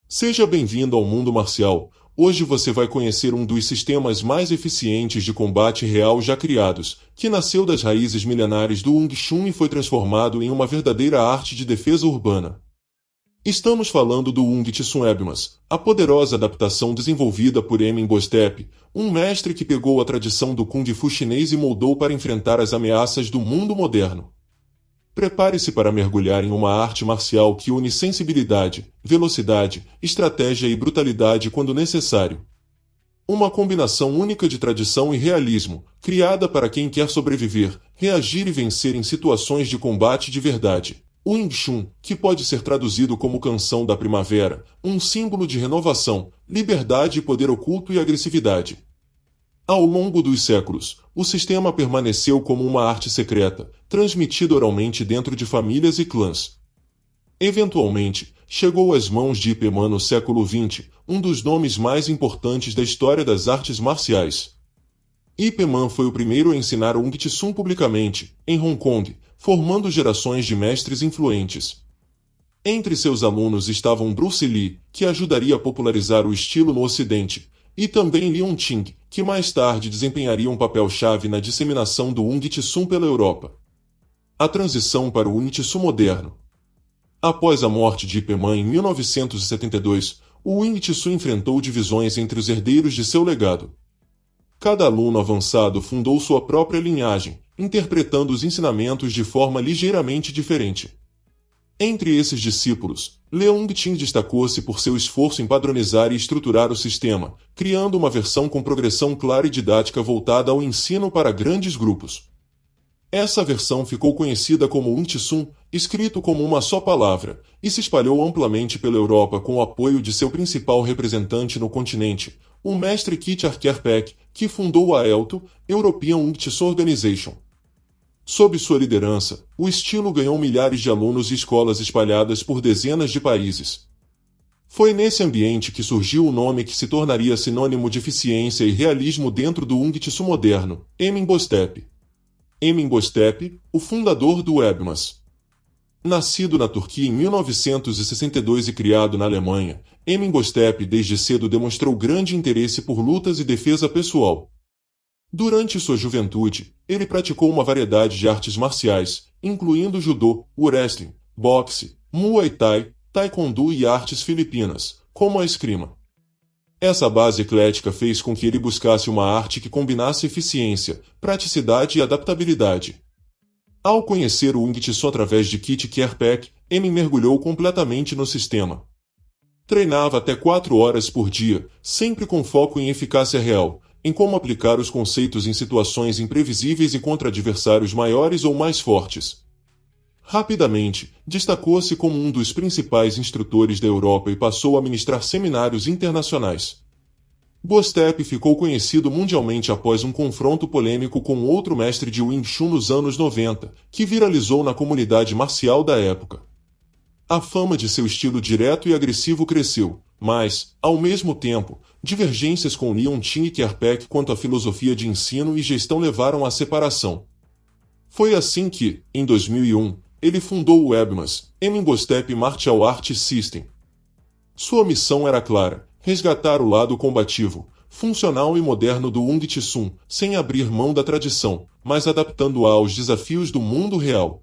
Seja bem-vindo ao mundo marcial. Hoje você vai conhecer um dos sistemas mais eficientes de combate real já criados, que nasceu das raízes milenares do Wing Chun e foi transformado em uma verdadeira arte de defesa urbana. Estamos falando do Wing Tsun Ebmas, a poderosa adaptação desenvolvida por Emin Bostep, um mestre que pegou a tradição do Kung Fu chinês e moldou para enfrentar as ameaças do mundo moderno. Prepare-se para mergulhar em uma arte marcial que une sensibilidade, velocidade, estratégia e brutalidade quando necessário. Uma combinação única de tradição e realismo, criada para quem quer sobreviver, reagir e vencer em situações de combate de verdade. O Wing Chun, que pode ser traduzido como canção da primavera, um símbolo de renovação, liberdade e poder oculto e agressividade. Ao longo dos séculos, o sistema permaneceu como uma arte secreta, transmitida oralmente dentro de famílias e clãs. Eventualmente, chegou às mãos de Ip Man no século XX, um dos nomes mais importantes da história das artes marciais. Ip Man foi o primeiro a ensinar o Wing Tsun publicamente, em Hong Kong, formando gerações de mestres influentes. Entre seus alunos estavam Bruce Lee, que ajudaria a popularizar o estilo no Ocidente, e também Leon Ting, que mais tarde desempenharia um papel-chave na disseminação do Wing Tsun pela Europa. A transição para o Wing Tsun moderno. Após a morte de Ip Man em 1972, o Wing Tsun enfrentou divisões entre os herdeiros de seu legado. Cada aluno avançado fundou sua própria linhagem, interpretando os ensinamentos de forma ligeiramente diferente. Entre esses discípulos, Leung Ting destacou-se por seu esforço em padronizar e estruturar o sistema, criando uma versão com progressão clara e didática voltada ao ensino para grandes grupos. Essa versão ficou conhecida como Wing Tsun, escrito como uma só palavra, e se espalhou amplamente pela Europa com o apoio de seu principal representante no continente, o mestre Kit Arkerpek, que fundou a ELTO, European Wing Tsun Organization. Sob sua liderança, o estilo ganhou milhares de alunos e escolas espalhadas por dezenas de países. Foi nesse ambiente que surgiu o nome que se tornaria sinônimo de eficiência e realismo dentro do Wing Tsun moderno, Emin Bostep. Emin Bostep, o fundador do Ebmas. Nascido na Turquia em 1962 e criado na Alemanha, Emin Bostep desde cedo demonstrou grande interesse por lutas e defesa pessoal. Durante sua juventude, ele praticou uma variedade de artes marciais, incluindo judô, wrestling, boxe, muay thai, taekwondo e artes filipinas, como a esgrima. Essa base eclética fez com que ele buscasse uma arte que combinasse eficiência, praticidade e adaptabilidade. Ao conhecer o Wing Tsun através de Kit Arkerpek, Emin mergulhou completamente no sistema. Treinava até 4 horas por dia, sempre com foco em eficácia real, em como aplicar os conceitos em situações imprevisíveis e contra adversários maiores ou mais fortes. Rapidamente, destacou-se como um dos principais instrutores da Europa e passou a ministrar seminários internacionais. Bostep ficou conhecido mundialmente após um confronto polêmico com outro mestre de Wing Chun nos anos 90, que viralizou na comunidade marcial da época. A fama de seu estilo direto e agressivo cresceu, mas, ao mesmo tempo, divergências com Leon Ting e Arkerpek quanto à filosofia de ensino e gestão levaram à separação. Foi assim que, em 2001, ele fundou o Ebmas, Emin Bostep Martial Arts System. Sua missão era clara: resgatar o lado combativo, funcional e moderno do Wing Tsun, sem abrir mão da tradição, mas adaptando-a aos desafios do mundo real.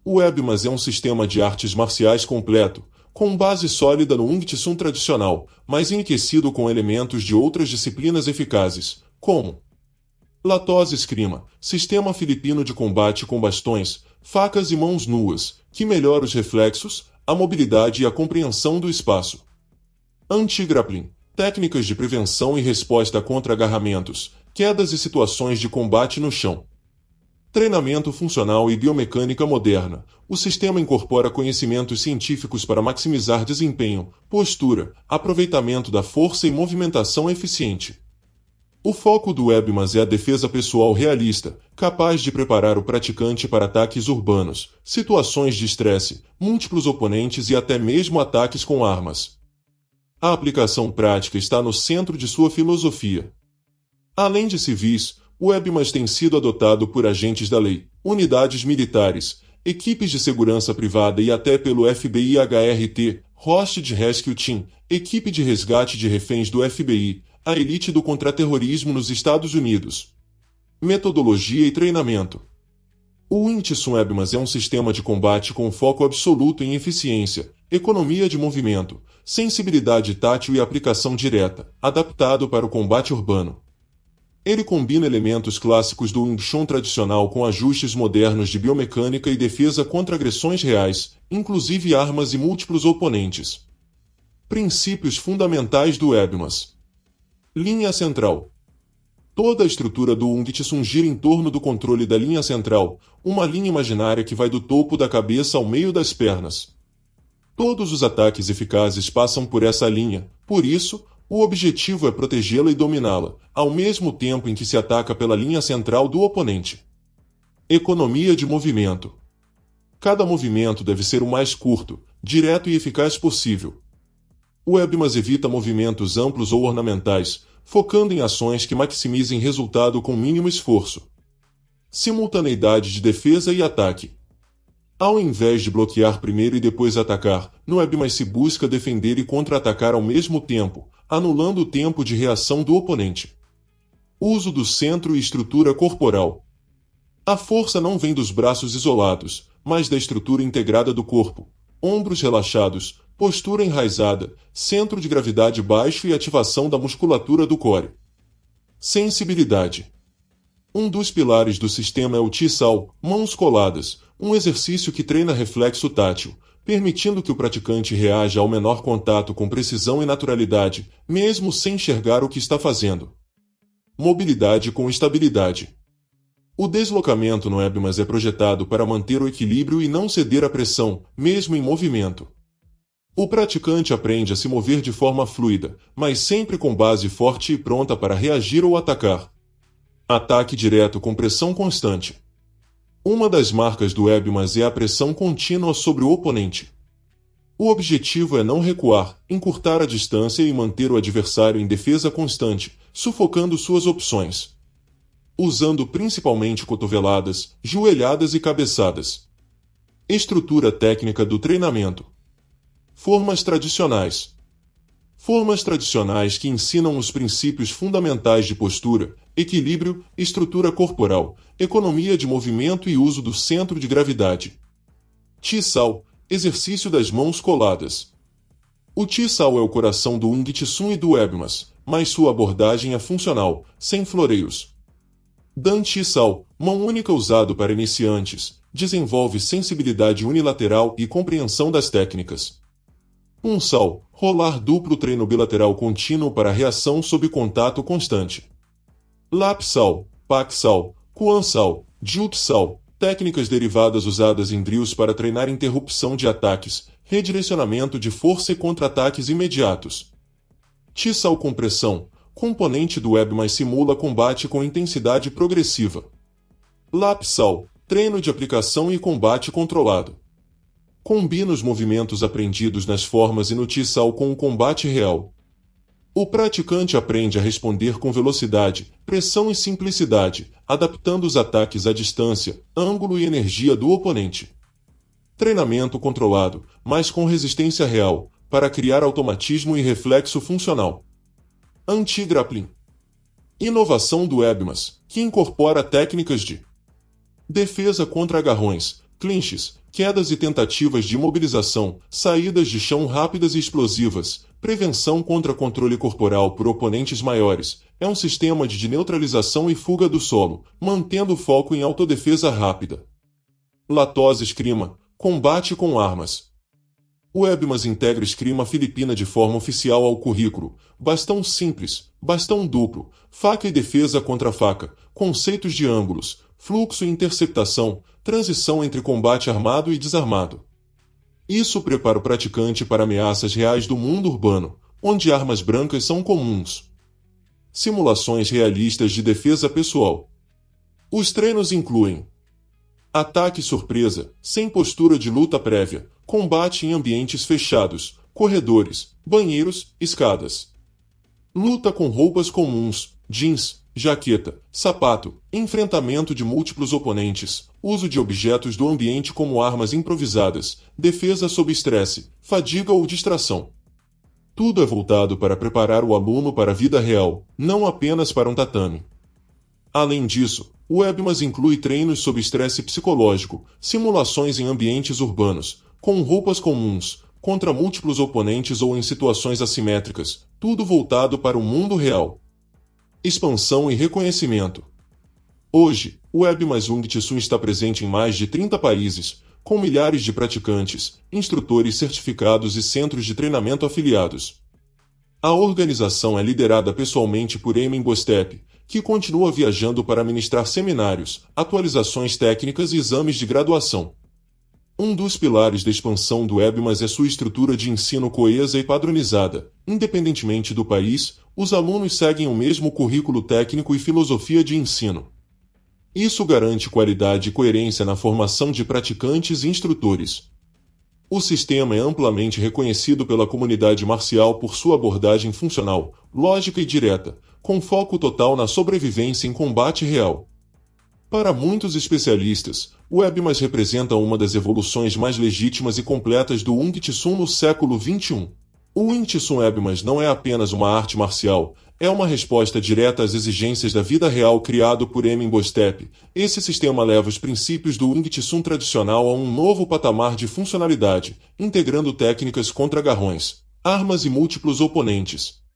O Ebmas é um sistema de artes marciais completo, com base sólida no Wing Tsun tradicional, mas enriquecido com elementos de outras disciplinas eficazes, como Latose Eskrima, sistema filipino de combate com bastões, facas e mãos nuas, que melhora os reflexos, a mobilidade e a compreensão do espaço. Anti-grappling, técnicas de prevenção e resposta contra agarramentos, quedas e situações de combate no chão. Treinamento funcional e biomecânica moderna. O sistema incorpora conhecimentos científicos para maximizar desempenho, postura, aproveitamento da força e movimentação eficiente. O foco do Ebmas é a defesa pessoal realista, capaz de preparar o praticante para ataques urbanos, situações de estresse, múltiplos oponentes e até mesmo ataques com armas. A aplicação prática está no centro de sua filosofia. Além de civis, o Ebmas tem sido adotado por agentes da lei, unidades militares, equipes de segurança privada e até pelo FBI HRT, Hostage Rescue Team, equipe de resgate de reféns do FBI, a elite do contraterrorismo nos Estados Unidos. Metodologia e treinamento. O Wing Chun Webmas é um sistema de combate com foco absoluto em eficiência, economia de movimento, sensibilidade tátil e aplicação direta, adaptado para o combate urbano. Ele combina elementos clássicos do Wing Chun tradicional com ajustes modernos de biomecânica e defesa contra agressões reais, inclusive armas e múltiplos oponentes. Princípios fundamentais do Webmas. Linha central. Toda a estrutura do Wing Chun gira em torno do controle da linha central, uma linha imaginária que vai do topo da cabeça ao meio das pernas. Todos os ataques eficazes passam por essa linha, por isso, o objetivo é protegê-la e dominá-la, ao mesmo tempo em que se ataca pela linha central do oponente. Economia de movimento. Cada movimento deve ser o mais curto, direto e eficaz possível. O Webmas evita movimentos amplos ou ornamentais, focando em ações que maximizem resultado com mínimo esforço. Simultaneidade de defesa e ataque. Ao invés de bloquear primeiro e depois atacar, no Webmas se busca defender e contra-atacar ao mesmo tempo, anulando o tempo de reação do oponente. Uso do centro e estrutura corporal. A força não vem dos braços isolados, mas da estrutura integrada do corpo. Ombros relaxados, postura enraizada, centro de gravidade baixo e ativação da musculatura do core. Sensibilidade. Um dos pilares do sistema é o Chi-Sao, mãos coladas, um exercício que treina reflexo tátil, permitindo que o praticante reaja ao menor contato com precisão e naturalidade, mesmo sem enxergar o que está fazendo. Mobilidade com estabilidade. O deslocamento no Webmas é projetado para manter o equilíbrio e não ceder à pressão, mesmo em movimento. O praticante aprende a se mover de forma fluida, mas sempre com base forte e pronta para reagir ou atacar. Ataque direto com pressão constante. Uma das marcas do Webmas é a pressão contínua sobre o oponente. O objetivo é não recuar, encurtar a distância e manter o adversário em defesa constante, sufocando suas opções. Usando principalmente cotoveladas, joelhadas e cabeçadas. Estrutura técnica do treinamento. Formas tradicionais. Formas tradicionais que ensinam os princípios fundamentais de postura, equilíbrio, estrutura corporal, economia de movimento e uso do centro de gravidade. Chi-Sao, exercício das mãos coladas. O Chi-Sao é o coração do Wing Chun e do Webmas, mas sua abordagem é funcional, sem floreios. Dan Chi-Sao, mão única usado para iniciantes, desenvolve sensibilidade unilateral e compreensão das técnicas. Sao, rolar duplo treino bilateral contínuo para reação sob contato constante. Lap-Sao, Pak-Sao, Kuan-Sao, Jut-Sao, técnicas derivadas usadas em drills para treinar interrupção de ataques, redirecionamento de força e contra-ataques imediatos. Chi-Sao compressão, componente do Webmas simula combate com intensidade progressiva. Lap-Sao, treino de aplicação e combate controlado. Combina os movimentos aprendidos nas formas e no Chi-Sao com o combate real. O praticante aprende a responder com velocidade, pressão e simplicidade, adaptando os ataques à distância, ângulo e energia do oponente. Treinamento controlado, mas com resistência real, para criar automatismo e reflexo funcional. Anti-grappling. Inovação do Webmas, que incorpora técnicas de defesa contra agarrões, clinches, quedas e tentativas de imobilização, saídas de chão rápidas e explosivas, prevenção contra controle corporal por oponentes maiores, é um sistema de neutralização e fuga do solo, mantendo o foco em autodefesa rápida. Latose Eskrima, combate com armas. O Webmas integra esgrima filipina de forma oficial ao currículo, bastão simples, bastão duplo, faca e defesa contra faca, conceitos de ângulos, fluxo e interceptação, transição entre combate armado e desarmado. Isso prepara o praticante para ameaças reais do mundo urbano, onde armas brancas são comuns. Simulações realistas de defesa pessoal. Os treinos incluem ataque surpresa, sem postura de luta prévia, combate em ambientes fechados, corredores, banheiros, escadas. Luta com roupas comuns, jeans, jaqueta, sapato, enfrentamento de múltiplos oponentes, uso de objetos do ambiente como armas improvisadas, defesa sob estresse, fadiga ou distração. Tudo é voltado para preparar o aluno para a vida real, não apenas para um tatame. Além disso, o Webmas inclui treinos sob estresse psicológico, simulações em ambientes urbanos, com roupas comuns, contra múltiplos oponentes ou em situações assimétricas, tudo voltado para o mundo real. Expansão e reconhecimento. Hoje, o Webmas Wing Tsun está presente em mais de 30 países, com milhares de praticantes, instrutores certificados e centros de treinamento afiliados. A organização é liderada pessoalmente por Emin Bostep, que continua viajando para ministrar seminários, atualizações técnicas e exames de graduação. Um dos pilares da expansão do Webmas é sua estrutura de ensino coesa e padronizada. Independentemente do país, os alunos seguem o mesmo currículo técnico e filosofia de ensino. Isso garante qualidade e coerência na formação de praticantes e instrutores. O sistema é amplamente reconhecido pela comunidade marcial por sua abordagem funcional, lógica e direta, com foco total na sobrevivência em combate real. Para muitos especialistas, o Webmas representa uma das evoluções mais legítimas e completas do Wing Tsun no século XXI. O Wing Tsun Webmas não é apenas uma arte marcial, é uma resposta direta às exigências da vida real criado por Emin Bostep. Esse sistema leva os princípios do Wing Tsun tradicional a um novo patamar de funcionalidade, integrando técnicas contra agarrões, armas e múltiplos oponentes.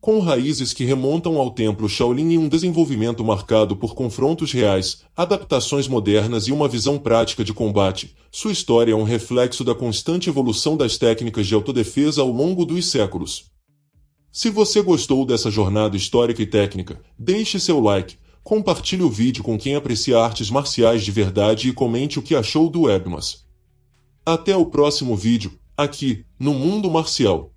Com raízes que remontam ao templo Shaolin e um desenvolvimento marcado por confrontos reais, adaptações modernas e uma visão prática de combate, sua história é um reflexo da constante evolução das técnicas de autodefesa ao longo dos séculos. Se você gostou dessa jornada histórica e técnica, deixe seu like, compartilhe o vídeo com quem aprecia artes marciais de verdade e comente o que achou do Webmas. Até o próximo vídeo, aqui, no Mundo Marcial.